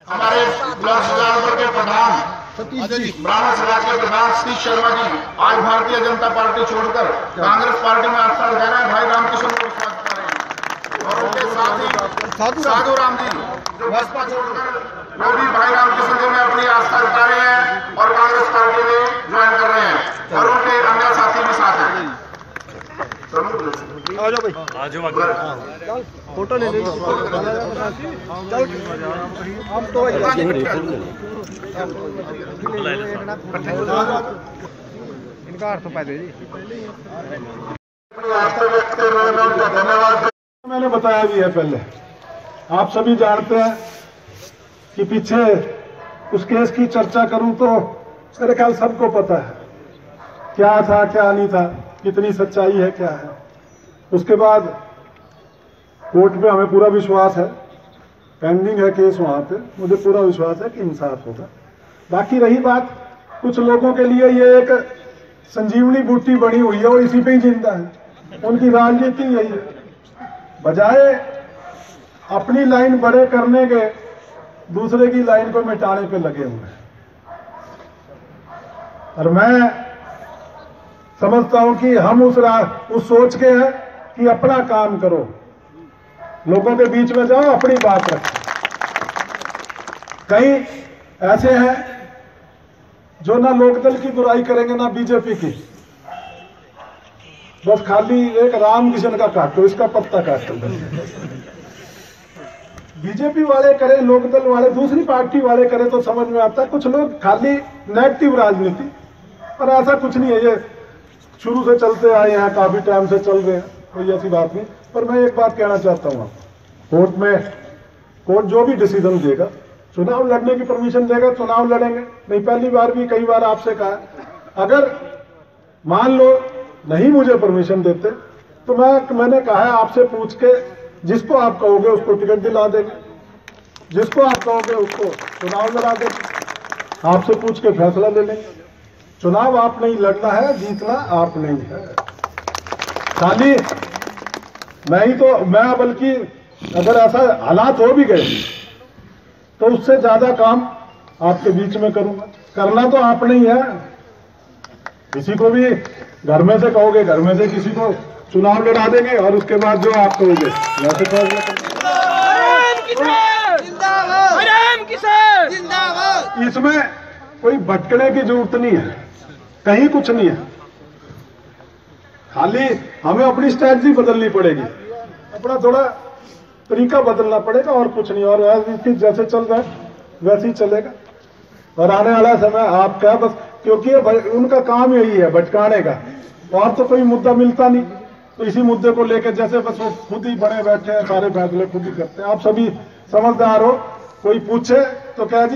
हमारे ब्लॉक सुजानपुर के प्रधान ब्राह्मण समाज के प्रधान सतीश शर्मा जी आज भारतीय जनता पार्टी छोड़कर कांग्रेस पार्टी में आस्था लगा रहे हैं। भाई रामकिशन को विश्वास कर रहे हैं और उनके साथ ही साधु राम जी जो बसपा छोड़कर वो भी भाई रामकिशन जी में अपनी आस्था रखा रहे हैं और कांग्रेस पार्टी में ज्वाइन कर रहे हैं और उनके अन्य साथी भी साथ हैं। फोटो ले लीजिए। हम तो इनका अर्थ पहले धन्यवाद मैंने बताया भी है पहले। आप सभी जानते हैं कि पीछे उस केस की चर्चा करूं तो मेरे ख्याल सबको पता है क्या था क्या नहीं था, कितनी सच्चाई है क्या है। उसके बाद कोर्ट में हमें पूरा विश्वास है, पेंडिंग है केस वहां पे, मुझे पूरा विश्वास है कि इंसाफ होगा। बाकी रही बात, कुछ लोगों के लिए ये एक संजीवनी बूटी बनी हुई है और इसी पे ही जिंदा है, उनकी राजनीति यही है। बजाय अपनी लाइन बड़े करने के दूसरे की लाइन को मिटाने पे लगे हुए हैं। और मैं समझता हूं कि हम उस सोच के हैं कि अपना काम करो, लोगों के बीच में जाओ, अपनी बात रखो। कई ऐसे हैं जो ना लोकदल की बुराई करेंगे ना बीजेपी की, बस खाली एक राम किशन का काटो, इसका पत्ता काटो। बीजेपी वाले करें, लोकदल वाले, दूसरी पार्टी वाले करें तो समझ में आता है। कुछ लोग खाली नेगेटिव राजनीति, और ऐसा कुछ नहीं है, ये शुरू से चलते आए हैं, काफी टाइम से चल रहे हैं, कोई ऐसी बात नहीं। पर मैं एक बात कहना चाहता हूं, कोर्ट में कोर्ट जो भी डिसीजन देगा, चुनाव लड़ने की परमिशन देगा, चुनाव लड़ेंगे। नहीं, पहली बार भी कई बार आपसे कहा, अगर मान लो नहीं मुझे परमिशन देते तो मैंने कहा है आपसे पूछ के जिसको आप कहोगे उसको टिकट दिला देंगे, जिसको आप कहोगे उसको चुनाव लड़ा देंगे, आपसे पूछ के फैसला ले लेंगे। चुनाव आप नहीं लड़ना है, जीतना आप नहीं है। खाली मैं बल्कि अगर ऐसा हालात हो भी गए तो उससे ज्यादा काम आपके बीच में करूंगा। करना तो आप नहीं है, किसी को भी घर में से कहोगे, घर में से किसी को चुनाव लड़ा देंगे और उसके बाद जो आप कहोगे वैसे फैसला करेंगे। इसमें कोई भटकने की जरूरत नहीं है, कहीं कुछ नहीं है। खाली हमें अपनी स्ट्रैटेजी बदलनी पड़ेगी, अपना थोड़ा तरीका बदलना पड़ेगा और कुछ नहीं। और जैसे चल रहा है वैसे ही चलेगा। और आने वाला समय आप क्या, बस क्योंकि उनका काम यही है भटकाने का, और तो कोई मुद्दा मिलता नहीं, तो इसी मुद्दे को लेकर जैसे बस वो खुद ही बड़े बैठे हैं, सारे फैसले खुद ही करते हैं। आप सभी समझदार हो, कोई पूछे तो कह